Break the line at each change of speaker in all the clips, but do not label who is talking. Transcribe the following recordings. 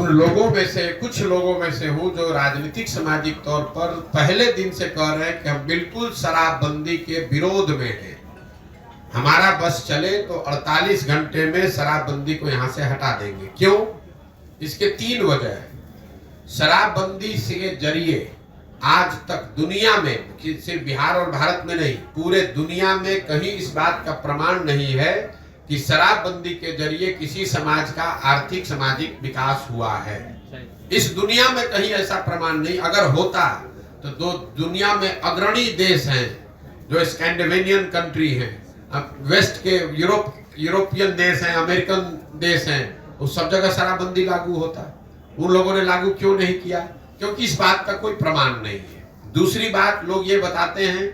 उन लोगों में से कुछ लोगों में से हूँ जो राजनीतिक सामाजिक तौर पर पहले दिन से कह रहे हैं कि हम बिल्कुल शराबबंदी के विरोध में हैं। हमारा बस चले तो 48 घंटे में शराबबंदी को यहाँ से हटा देंगे। क्यों? इसके 3 वजह है। शराबबंदी के जरिए आज तक दुनिया में, सिर्फ बिहार और भारत में नहीं, पूरे दुनिया में कहीं इस बात का प्रमाण नहीं है कि शराबबंदी के जरिए किसी समाज का आर्थिक सामाजिक विकास हुआ है। इस दुनिया में कहीं ऐसा प्रमाण नहीं। अगर होता तो दो दुनिया में अग्रणी देश हैं जो स्कैंडिनेवियन कंट्री हैं, वेस्ट के यूरोपियन देश हैं, अमेरिकन देश हैं, उस सब जगह शराबबंदी लागू होता। उन लोगों ने लागू क्यों नहीं किया? क्योंकि इस बात का कोई प्रमाण नहीं है। दूसरी बात, लोग ये बताते हैं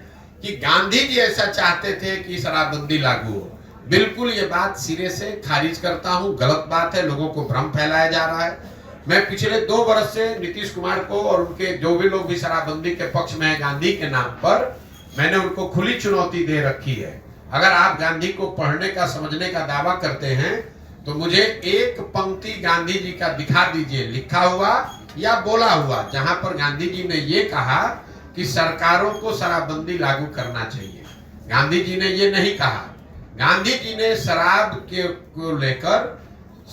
कि गांधी जी ऐसा चाहते थे कि शराबबंदी लागू हो। बिल्कुल ये बात सिरे से खारिज करता हूं, गलत बात है। लोगों को भ्रम फैलाया जा रहा है। मैं पिछले 2 वर्ष से नीतीश कुमार को और उनके जो भी लोग भी शराबबंदी के पक्ष में है गांधी के नाम पर, मैंने उनको खुली चुनौती दे रखी है। अगर आप गांधी को पढ़ने का, समझने का दावा करते हैं तो मुझे एक पंक्ति गांधी जी का दिखा दीजिए, लिखा हुआ या बोला हुआ, जहां पर गांधी जी ने ये कहा कि सरकारों को शराबबंदी लागू करना चाहिए। गांधी जी ने ये नहीं कहा। गांधी जी ने शराब को लेकर,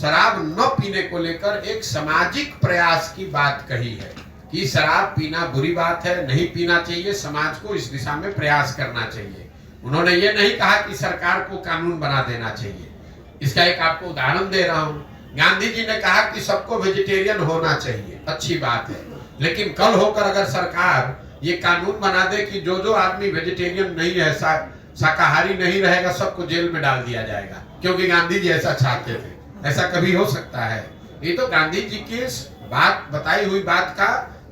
शराब न पीने को लेकर एक सामाजिक प्रयास की बात कही है कि शराब पीना बुरी बात है, नहीं पीना चाहिए, समाज को इस दिशा में प्रयास करना चाहिए। उन्होंने ये नहीं कहा कि सरकार को कानून बना देना चाहिए। इसका एक आपको उदाहरण दे रहा हूं। गांधी जी ने कहा कि सबको वेजिटेरियन होना चाहिए, अच्छी बात है, लेकिन कल होकर अगर सरकार ये कानून बना दे कि जो जो आदमी वेजिटेरियन नहीं है, शाकाहारी नहीं रहेगा, सबको जेल में डाल दिया जाएगा, क्योंकि गांधी जी ऐसा चाहते थे, ऐसा कभी हो सकता है? ये तो गांधी जी की बात, बताई हुई बात का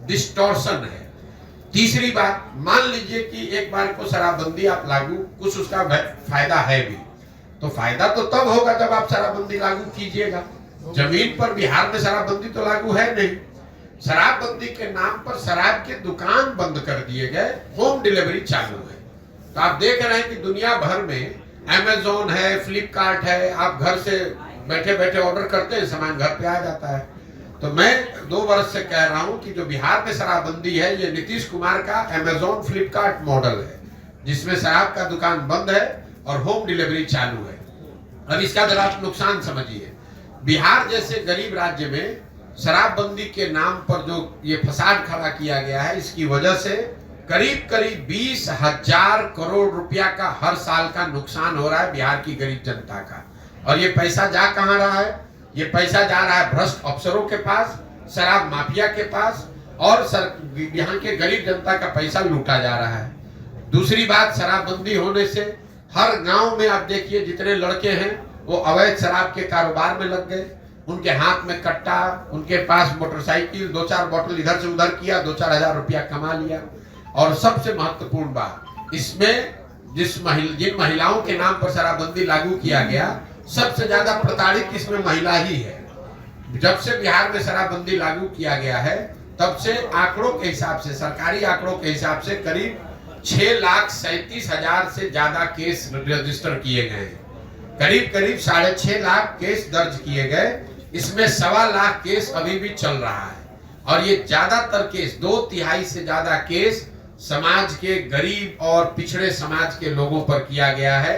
डिस्टॉर्शन है। तीसरी बात, मान लीजिए कि एक बार को शराबबंदी आप लागू, कुछ उसका फायदा है भी, तो फायदा तो तब होगा जब आप शराबबंदी लागू कीजिएगा। जमीन पर बिहार में शराबबंदी तो लागू है नहीं। शराबबंदी के नाम पर शराब के दुकान बंद कर दिए गए, होम डिलीवरी चालू है। तो आप देख रहे हैं कि दुनिया भर में अमेज़न है, फ्लिपकार्ट है, आप घर से बैठे बैठे ऑर्डर करते हैं, सामान घर पे आ जाता है। तो मैं 2 वर्ष से कह रहा हूं कि जो बिहार में शराबबंदी है, ये नीतीश कुमार का अमेज़न फ्लिपकार्ट मॉडल है, जिसमें शराब का दुकान बंद है और होम डिलीवरी चालू है। अब इसका जरा आप नुकसान समझिए। बिहार जैसे गरीब राज्य में शराबबंदी के नाम पर जो ये फसाद खड़ा किया गया है, इसकी वजह से करीब करीब 20,000 करोड़ रुपया का हर साल का नुकसान हो रहा है बिहार की गरीब जनता का। और ये पैसा जा कहां रहा है? ये पैसा जा रहा है भ्रष्ट अफसरों के पास, शराब माफिया के पास, और यहाँ के गरीब जनता का पैसा लूटा जा रहा है। दूसरी बात, शराबबंदी होने से हर गांव में आप देखिए जितने लड़के हैं वो अवैध शराब के कारोबार में लग गए। उनके हाथ में कट्टा, उनके पास मोटरसाइकिल, 2-4 बोतल इधर से उधर किया, 2-4 हजार रुपया कमा लिया। और सबसे महत्वपूर्ण बात, इसमें जिन महिलाओं के नाम पर शराबबंदी लागू किया गया, सबसे ज्यादा प्रताड़ित इसमें महिला ही है। जब से बिहार में शराबबंदी लागू किया गया है, तब से आंकड़ों के हिसाब से, सरकारी आंकड़ों के हिसाब से करीब 6,37,000 से ज्यादा केस रजिस्टर किए गए हैं। करीब करीब 6.5 लाख केस दर्ज किए गए। इसमें 1.25 लाख केस अभी भी चल रहा है। और ये ज्यादातर केस, 2/3 से ज्यादा केस समाज के गरीब और पिछड़े समाज के लोगों पर किया गया है।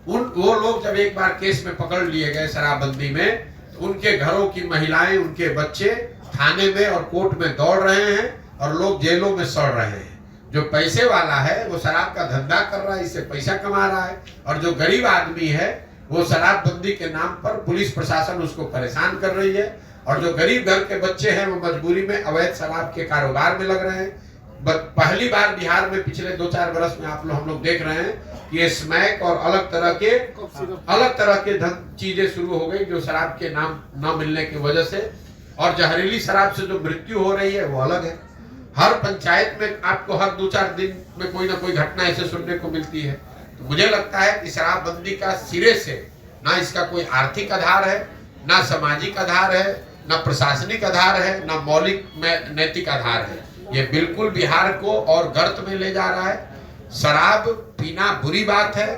वो लोग जब एक बार केस में पकड़ लिए गए शराबबंदी में, तो उनके घरों की महिलाएं, उनके बच्चे थाने में और कोर्ट में दौड़ रहे हैं और लोग जेलों में सड़ रहे हैं। जो पैसे वाला है वो शराब का धंधा कर रहा है, इससे पैसा कमा रहा है, और जो गरीब आदमी है वो शराबबंदी के नाम पर पुलिस प्रशासन उसको परेशान कर रही है। और जो गरीब घर के बच्चे हैं वो मजबूरी में अवैध शराब के कारोबार में लग रहे हैं। पहली बार बिहार में पिछले 2-4 वर्ष में हम लोग देख रहे हैं कि ये स्मैक और अलग तरह के चीजें शुरू हो गई, जो शराब के नाम न मिलने की वजह से। और जहरीली शराब से जो मृत्यु हो रही है वो अलग है। हर पंचायत में आपको हर 2-4 दिन में कोई ना कोई घटना ऐसे सुनने को मिलती है। तो मुझे लगता है कि शराबबंदी का सिरे से ना इसका कोई आर्थिक आधार है, ना सामाजिक आधार है, ना प्रशासनिक आधार है, ना मौलिक नैतिक आधार है। ये बिल्कुल बिहार को और गर्त में ले जा रहा है। शराब पीना बुरी बात है,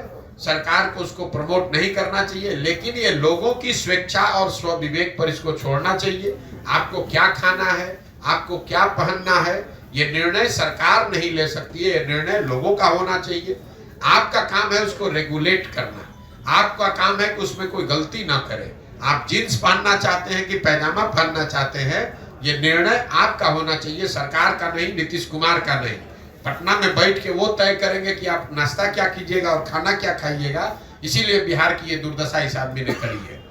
सरकार को उसको प्रमोट नहीं करना चाहिए, लेकिन ये लोगों की स्वेच्छा और स्व विवेक पर इसको छोड़ना चाहिए। आपको क्या खाना है, आपको क्या पहनना है, ये निर्णय सरकार नहीं ले सकती है, ये निर्णय लोगों का होना चाहिए। आपका काम है उसको रेगुलेट करना, आपका काम है कि उसमें कोई गलती ना करे। आप जींस पहनना चाहते हैं कि पैजामा पहनना चाहते हैं, ये निर्णय आपका होना चाहिए, सरकार का नहीं, नीतीश कुमार का नहीं। पटना में बैठ के वो तय करेंगे कि आप नाश्ता क्या कीजिएगा और खाना क्या खाइएगा। इसीलिए बिहार की ये दुर्दशा इस आदमी ने करी है।